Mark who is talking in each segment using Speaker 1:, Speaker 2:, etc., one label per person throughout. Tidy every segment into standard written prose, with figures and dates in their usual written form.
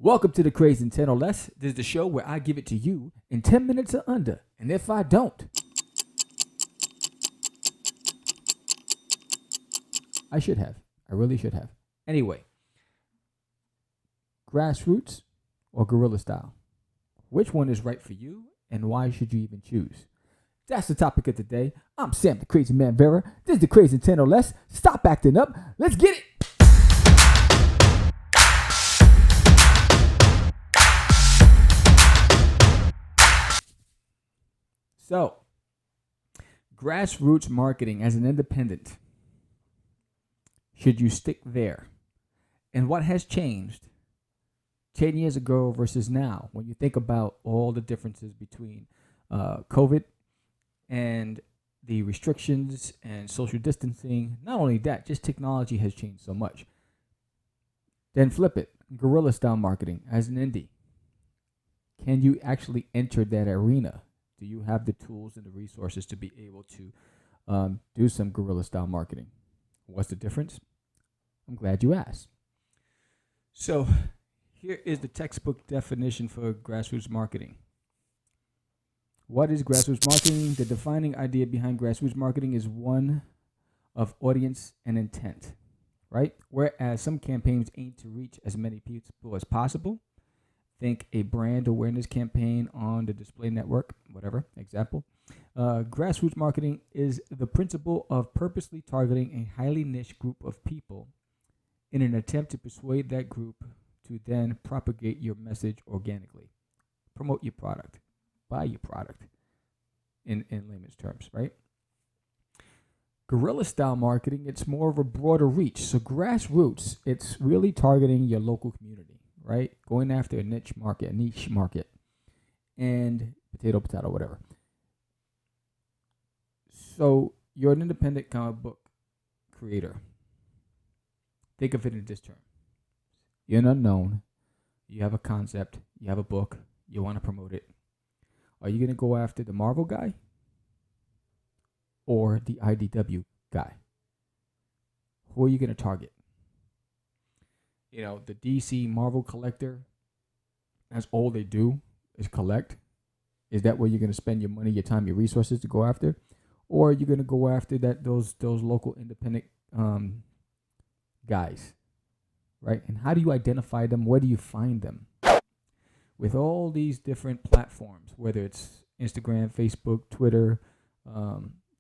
Speaker 1: Welcome to the Craze in 10 or less. This is the show where I give it to you in 10 minutes or under. And if I don't, I should have. I really should have. Anyway, grassroots or guerrilla style? Which one is right for you and why should you even choose? That's the topic of the day. I'm Sam the Crazy Man Vera. This is the Craze in 10 or less. Stop acting up. Let's get it. So, grassroots marketing as an independent. Should you stick there? And what has changed 10 years ago versus now when you think about all the differences between COVID and the restrictions and social distancing? Not only that, just technology has changed so much. Then flip it, guerrilla style marketing as an indie. Can you actually enter that arena? Do you have the tools and the resources to be able to do some guerrilla style marketing? What's the difference? I'm glad you asked. So here is the textbook definition for grassroots marketing. What is grassroots marketing? The defining idea behind grassroots marketing is one of audience and intent, right? Whereas some campaigns aim to reach as many people as possible. Think a brand awareness campaign on the display network, whatever, example. Grassroots marketing is the principle of purposely targeting a highly niche group of people in an attempt to persuade that group to then propagate your message organically. Promote your product. Buy your product in layman's terms, right? Guerrilla style marketing, it's more of a broader reach. So grassroots, it's really targeting your local community, right? Going after a niche market, and potato, whatever. So you're an independent comic book creator. Think of it in this term. You're an unknown. You have a concept. You have a book. You want to promote it. Are you going to go after the Marvel guy or the IDW guy? Who are you going to target? You know, the DC Marvel collector, that's all they do is collect. Is that where you're going to spend your money, your time, your resources to go after? Or are you going to go after those local independent guys, right? And how do you identify them? Where do you find them? With all these different platforms, whether it's Instagram, Facebook, Twitter,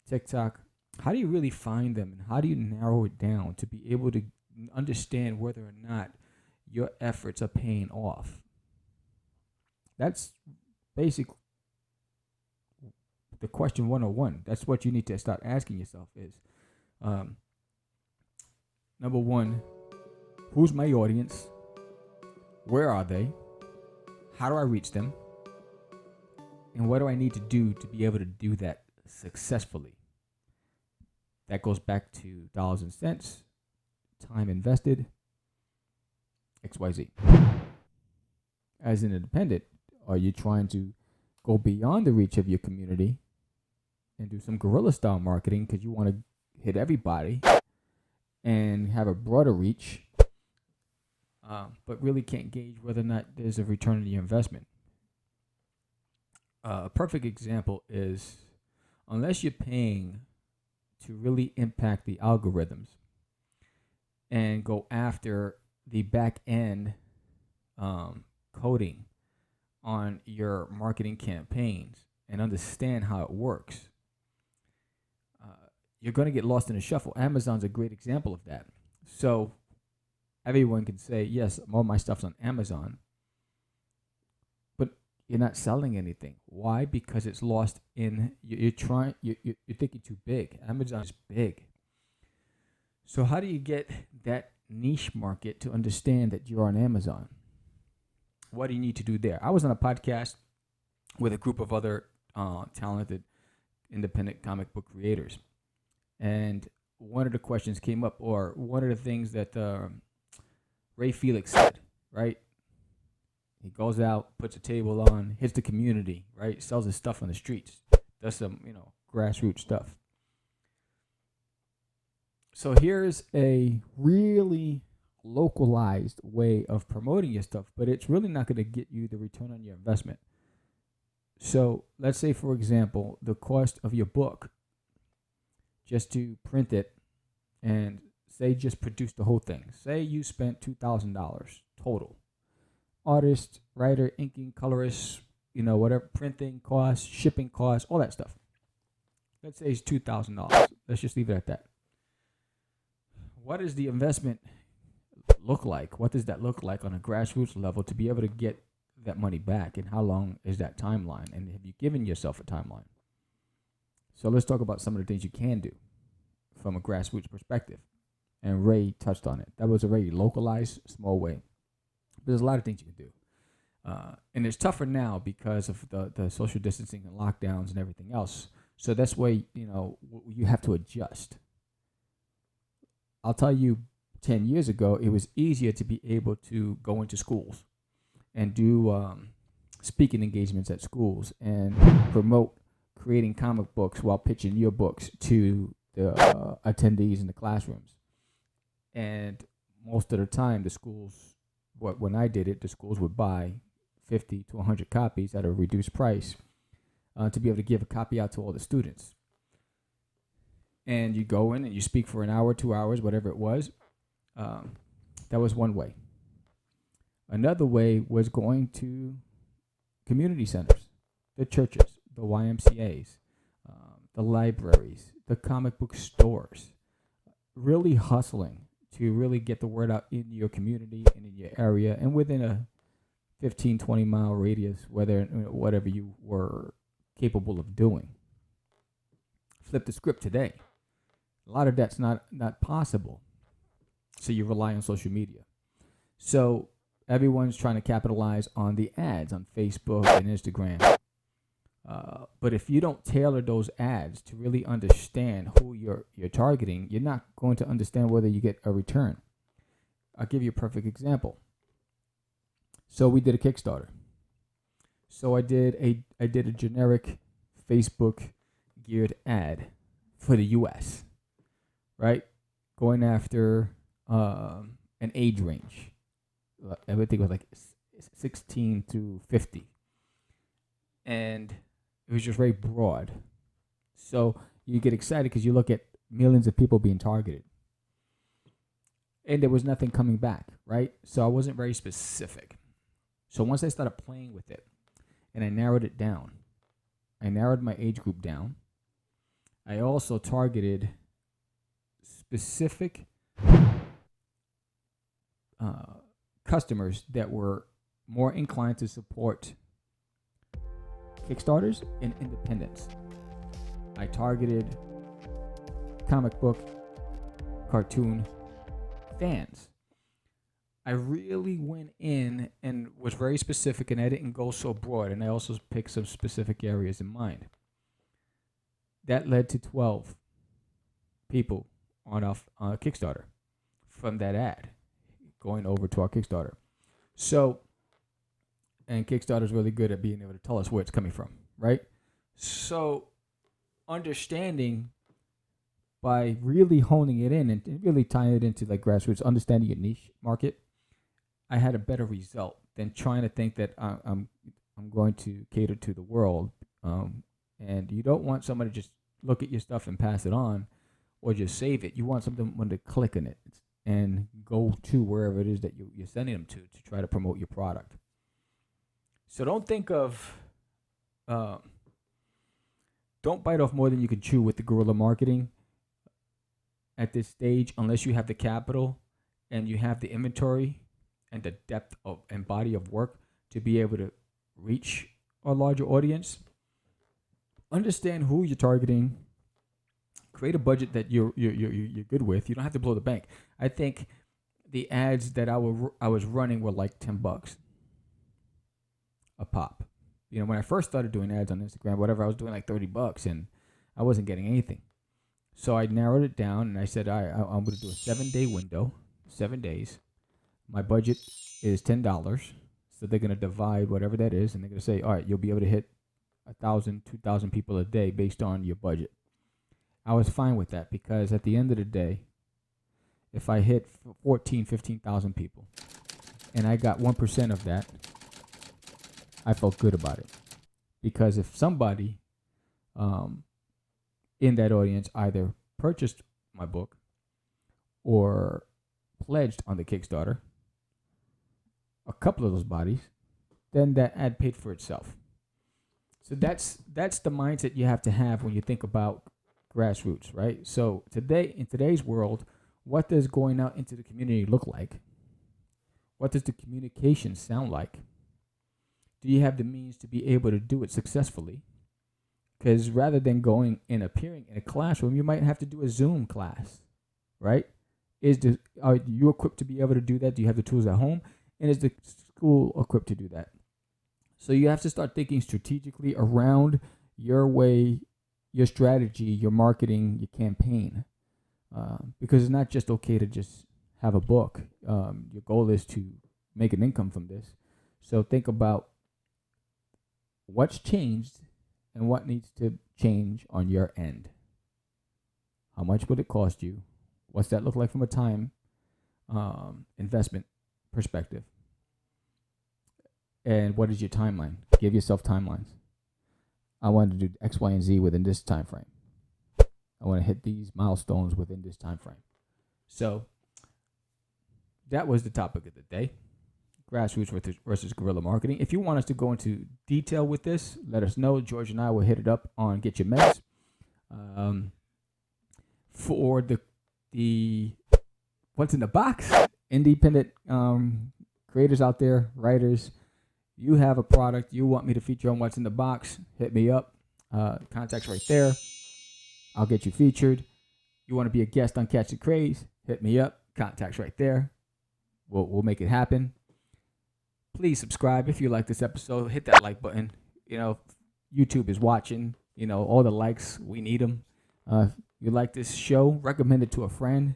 Speaker 1: TikTok, how do you really find them? And how do you narrow it down to be able to understand whether or not your efforts are paying off? That's basically the question 101. That's what you need to start asking yourself is, number one, who's my audience? Where are they? How do I reach them? And what do I need to do to be able to do that successfully? That goes back to dollars and cents, time invested, XYZ. As an independent, are you trying to go beyond the reach of your community and do some guerrilla style marketing because you want to hit everybody and have a broader reach, but really can't gauge whether or not there's a return on your investment? A perfect example is, unless you're paying to really impact the algorithms and go after the back end coding on your marketing campaigns and understand how it works, you're going to get lost in the shuffle. Amazon's a great example of that. So everyone can say, yes, all my stuff's on Amazon, but you're not selling anything. Why? Because it's lost in, you're thinking too big. Amazon is big. So how do you get that niche market to understand that you're on Amazon? What do you need to do there? I was on a podcast with a group of other talented independent comic book creators. And one of the questions came up, or one of the things that Ray Felix said, right? He goes out, puts a table on, hits the community, right? Sells his stuff on the streets. Does some, grassroots stuff. So here's a really localized way of promoting your stuff, but it's really not going to get you the return on your investment. So let's say, for example, the cost of your book, just to print it and say just produce the whole thing. Say you spent $2,000 total. Artist, writer, inking, colorist, whatever, printing costs, shipping costs, all that stuff. Let's say it's $2,000. Let's just leave it at that. What does the investment look like? What does that look like on a grassroots level to be able to get that money back? And how long is that timeline? And have you given yourself a timeline? So let's talk about some of the things you can do from a grassroots perspective. And Ray touched on it. That was a very localized, small way. But there's a lot of things you can do. And it's tougher now because of the social distancing and lockdowns and everything else. So that's why, you have to adjust. I'll tell you, 10 years ago, it was easier to be able to go into schools and do speaking engagements at schools and promote creating comic books while pitching your books to the attendees in the classrooms. And most of the time, the schools, when I did it, the schools would buy 50 to 100 copies at a reduced price to be able to give a copy out to all the students. And you go in and you speak for an hour, 2 hours, whatever it was. That was one way. Another way was going to community centers, the churches, the YMCAs, the libraries, the comic book stores, really hustling to really get the word out in your community and in your area and within a 15, 20 mile radius, whatever you were capable of doing. Flip the script today. A lot of that's not possible. So you rely on social media. So everyone's trying to capitalize on the ads on Facebook and Instagram. But if you don't tailor those ads to really understand who you're targeting, you're not going to understand whether you get a return. I'll give you a perfect example. So we did a Kickstarter. So I did a generic Facebook geared ad for the US, right? Going after an age range. I would think it was like 16 to 50. And it was just very broad. So you get excited because you look at millions of people being targeted. And there was nothing coming back, right? So I wasn't very specific. So once I started playing with it and I narrowed it down, I narrowed my age group down. I also targeted specific customers that were more inclined to support Kickstarters and independents. I targeted comic book, cartoon fans. I really went in and was very specific, and I didn't go so broad, and I also picked some specific areas in mind. That led to 12 people on a Kickstarter from that ad going over to our Kickstarter. So, and Kickstarter is really good at being able to tell us where it's coming from, right? So, understanding by really honing it in and really tying it into like grassroots, understanding your niche market, I had a better result than trying to think that I'm going to cater to the world. And you don't want somebody to just look at your stuff and pass it on or just save it. You want someone to click on it and go to wherever it is that you're sending them to try to promote your product. So don't think of, don't bite off more than you can chew with the guerrilla marketing at this stage, unless you have the capital and you have the inventory and the depth of and body of work to be able to reach a larger audience. Understand who you're targeting. Create a budget that you're good with. You don't have to blow the bank. I think the ads that I was running were like $10 a pop. When I first started doing ads on Instagram, whatever, I was doing like $30 and I wasn't getting anything. So I narrowed it down and I said, I'm going to do a 7-day window, 7 days. My budget is $10. So they're going to divide whatever that is. And they're going to say, all right, you'll be able to hit 1,000, 2,000 people a day based on your budget. I was fine with that because at the end of the day, if I hit 14, 15,000 people and I got 1% of that, I felt good about it. Because if somebody in that audience either purchased my book or pledged on the Kickstarter, a couple of those bodies, then that ad paid for itself. So that's the mindset you have to have when you think about grassroots, right? So today, in today's world, what does going out into the community look like? What does the communication sound like? Do you have the means to be able to do it successfully? Because rather than going and appearing in a classroom, you might have to do a Zoom class, right? Are you equipped to be able to do that? Do you have the tools at home? And is the school equipped to do that? So you have to start thinking strategically around your way, your strategy, your marketing, your campaign. Because it's not just okay to just have a book. Your goal is to make an income from this. So think about what's changed and what needs to change on your end. How much would it cost you? What's that look like from a time investment perspective? And what is your timeline? Give yourself timelines. I want to do X, Y, and Z within this time frame. I want to hit these milestones within this time frame. So that was the topic of the day. Grassroots versus guerrilla marketing. If you want us to go into detail with this, let us know. George and I will hit it up on Get Your Meds. For the what's in the box, independent creators out there, writers, you have a product you want me to feature on What's in the Box, hit me up. Contact's right there. I'll get you featured. You want to be a guest on Catch the Craze, hit me up. Contact's right there. We'll make it happen. Please subscribe if you like this episode. Hit that like button. You know, YouTube is watching. You know, all the likes, we need them. If you like this show, recommend it to a friend.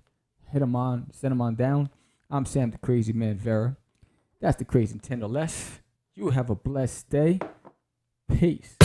Speaker 1: Hit them on, send them on down. I'm Sam the Crazy Man Vera. That's the Crazy Nintendo Less. You have a blessed day. Peace.